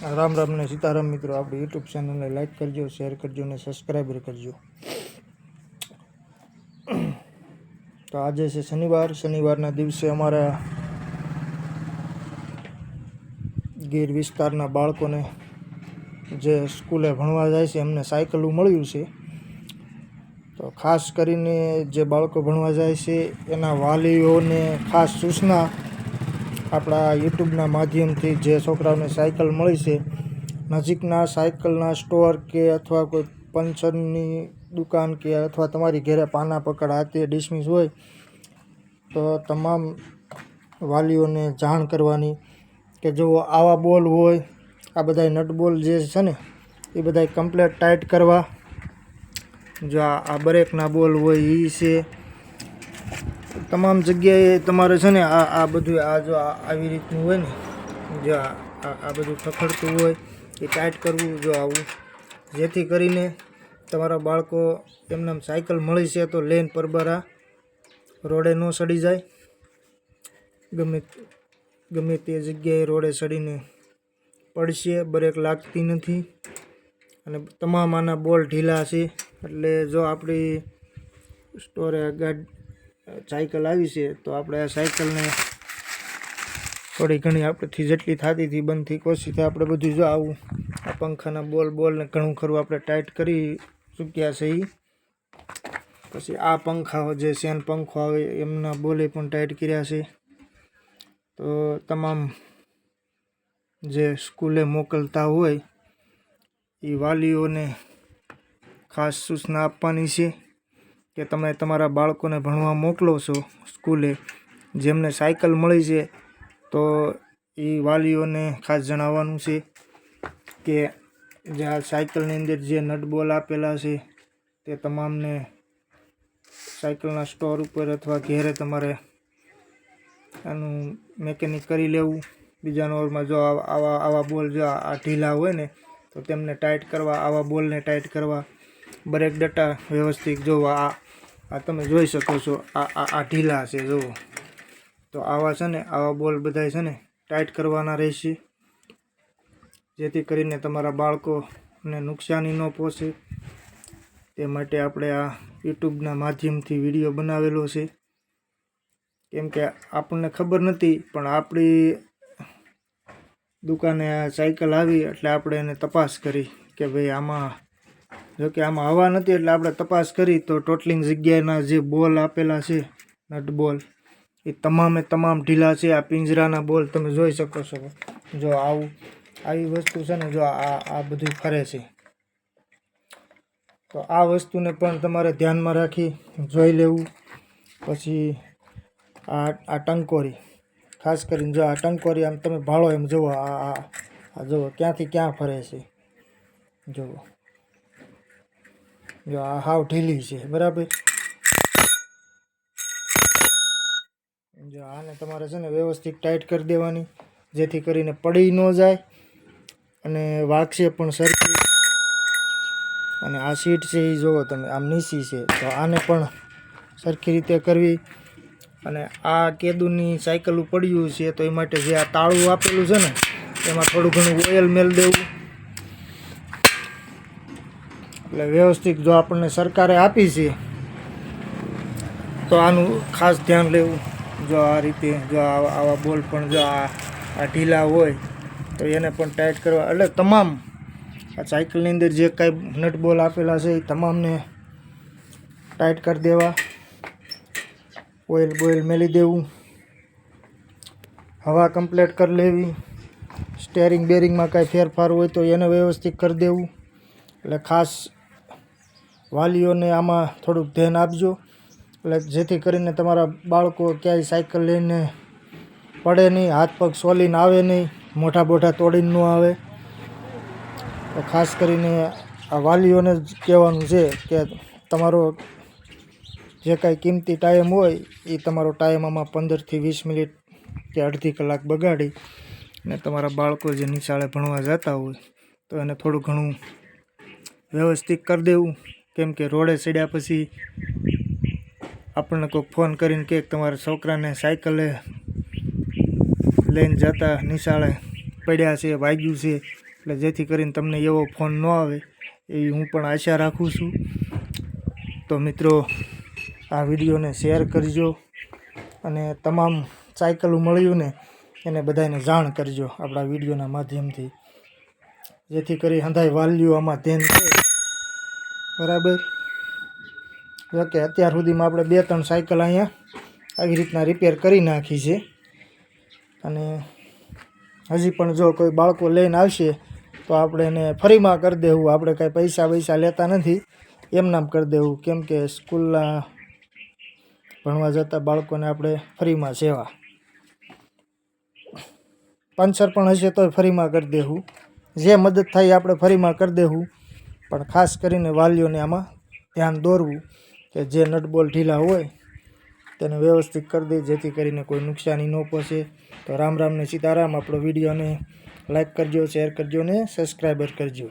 રામ રામ ને સીતારામ મિત્રો, આપણી યુટ્યુબ ચેનલને લાઈક કરજો, શેર કરજો ને સબસ્ક્રાઈબર કરજો. તો આજે છે શનિવારના દિવસે અમારા ગીર વિસ્તારના બાળકોને જે સ્કૂલે ભણવા જાય છે એમને સાયકલું મળ્યું છે. તો ખાસ કરીને જે બાળકો ભણવા જાય છે એના વાલીઓને ખાસ સૂચના, આપણા યુટ્યુબના માધ્યમથી જે છોકરાઓને સાયકલ મળી છે, નજીકના સાયકલના સ્ટોર કે અથવા કોઈ પંચરની દુકાન કે અથવા તમારી ઘરે પાના પકડ હાથે ડિસમિસ હોય તો તમામ વાલીઓને જાણ કરવાની કે જો આવા બોલ હોય, આ બધા નટ બોલ જે છે ને એ બધા કમ્પ્લેટ ટાઈટ કરવા. જો આ બ્રેકના બોલ હોય એ છે, તમામ જગ્યાએ તમારે છે ને આ બધું જો આવી રીતનું હોય ને, જો આ બધું ખખડતું હોય એ ટાઈટ કરવું. જો આવું, જેથી કરીને તમારા બાળકો એમને સાયકલ મળી છે તો લેન પરબારા રોડે ન સડી જાય. ગમે તે જગ્યાએ રોડે સડીને પડશે, બ્રેક લાગતી નથી અને તમામ આના બોલ ઢીલા છે. એટલે જો આપણી સ્ટોરે સાયકલ આવી છે તો આપણે આ સાયકલને થોડી ઘણી આપણેથી જેટલી થતી હતી બંધથી કોશિશથી આપણે બધું જો આવું આ પંખાના બોલને ઘણું ખરું આપણે ટાઈટ કરી ચૂક્યા છે. પછી આ પંખા જે સેન પંખો આવે એમના બોલે પણ ટાઈટ કર્યા છે. તો તમામ જે સ્કૂલે મોકલતા હોય એ વાલીઓને ખાસ સૂચના આપવાની છે કે તમે તમારા બાળકોને ભણવા મોકલો છો સ્કૂલે, જેમને સાયકલ મળી છે તો એ વાલીઓને ખાસ જણાવવાનું છે કે જે આ સાયકલની અંદર જે નટ બોલ આપેલા છે તે તમામને સાયકલના સ્ટોર ઉપર અથવા ઘેરે તમારે આનું મેકેનિક કરી લેવું. બીજા નંબરમાં જો આવા બોલ જો આ ઢીલા હોય ને તો તેમને ટાઈટ કરવા, આવા બોલને ટાઈટ કરવા. બ્રેક ડટા વ્યવસ્થિત જોવો, આ તમે જોઈ શકો છો આ ઢીલા છે જુઓ. તો આવા છે ને આવા બોલ બધા છે ને ટાઈટ કરવાના રહેશે, જેથી કરીને તમારા બાળકોને નુકસાની ન પહોંચે. તે માટે આપણે આ યુટ્યુબના માધ્યમથી વિડીયો બનાવેલો છે. કેમ કે આપણને ખબર નથી, પણ આપણી દુકાને આ સાયકલ આવી એટલે આપણે એને તપાસ કરી કે ભાઈ આમાં જોકે આમાં હવા નથી, એટલે આપણે તપાસ કરી તો ટોટલિંગ જગ્યાએના જે બોલ આપેલા છે નટ બોલ એ તમામે તમામ ઢીલા છે. આ પિંજરાના બોલ તમે જોઈ શકો છો. જો આવી વસ્તુ છે ને, જો આ બધું ફરે છે, તો આ વસ્તુને પણ તમારે ધ્યાનમાં રાખી જોઈ લેવું. પછી આ ટંકોરી, ખાસ કરીને જો આ ટંકોરી આમ તમે ભાળો એમ જુઓ, આ જુઓ ક્યાંથી ક્યાં ફરે છે. જો આ હાવ ઢીલી છે, બરાબર. જો આને તમારે છે ને વ્યવસ્થિત ટાઈટ કરી દેવાની, જેથી કરીને પડી ન જાય અને વાગશે પણ સરખી. અને આ સીટ છે એ જુઓ તમે આમ નીચી છે, તો આને પણ સરખી રીતે કરવી. અને આ કેદુની સાયકલ પડ્યું છે તો એ માટે જે આ તાળું આપેલું છે ને એમાં થોડું ઘણું ઓઇલ મેલ દેવું. એટલે વ્યવસ્થિત જો આપણને સરકારે આપી છે તો આનું ખાસ ધ્યાન લેવું. જો આ રીતે જો આવા બોલ પણ જો આ ઢીલા હોય તો એને પણ ટાઈટ કરવા. એટલે તમામ આ સાયકલની અંદર જે કાંઈ નટ બોલ આપેલા છે એ તમામને ટાઈટ કરી દેવા. ઓઇલ મેલી દેવું, હવા કમ્પ્લીટ કરી લેવી. સ્ટેરિંગ બેરિંગમાં કાંઈ ફેરફાર હોય તો એને વ્યવસ્થિત કરી દેવું. એટલે ખાસ વાલીઓને આમાં થોડુંક ધ્યાન આપજો, એટલે જેથી કરીને તમારા બાળકો ક્યાંય સાયકલ લઈને પડે નહીં, હાથ પગ સોલીને આવે નહીં, મોઢા બોઢા તોડીને ન આવે. તો ખાસ કરીને આ વાલીઓને જ કહેવાનું છે કે તમારો જે કાંઈ કિંમતી ટાઈમ હોય એ તમારો ટાઈમ આમાં 15થી 20 મિનિટ કે અડધી કલાક બગાડી અને તમારા બાળકો જે નિશાળે ભણવા જતા હોય તો એને થોડું ઘણું વ્યવસ્થિત કરી દેવું. કેમ કે રોડે ચડ્યા પછી આપણને કોઈક ફોન કરીને કહે તમારા છોકરાને સાયકલે લઈને જતા નિશાળે પડ્યા છે, વાગ્યું છે, એટલે જેથી કરીને તમને એવો ફોન ન આવે એવી હું પણ આશા રાખું છું. તો મિત્રો આ વિડીયોને શેર કરજો અને તમામ સાયકલ મળ્યું ને એને બધાને જાણ કરજો આપણા વિડીયોના માધ્યમથી, જેથી કરી હંધાય વાલીઓ આમાં ધ્યાન છે. બરાબર. જોકે અત્યાર સુધીમાં આપણે 2-3 સાયકલ અહીંયા આવી રીતના રિપેર કરી નાખી છે. અને હજી પણ જો કોઈ બાળકો લઈને આવશે તો આપણે એને ફરીમાં કરી દેવું. આપણે કાંઈ પૈસા લેતા નથી, એમનામ કરી દેવું. કેમ કે સ્કૂલના ભણવા જતા બાળકોને આપણે ફરીમાં સેવા. પંચર પણ હશે તોય ફરીમાં કરી દેવું. જે મદદ થાય આપણે ફરીમાં કરી દેવું. પણ ખાસ કરીને વાલીઓને આમાં ધ્યાન દોરવું કે જે નટબોલ ઢીલા હોય તેને વ્યવસ્થિત કરી દે, જેથી કરીને કોઈ નુકસાની ન પહોંચે. તો રામ રામ ને સીતારામ. આપણો વિડીયોને લાઈક કરજો, શેર કરજો ને સબસ્ક્રાઈબર કરજો.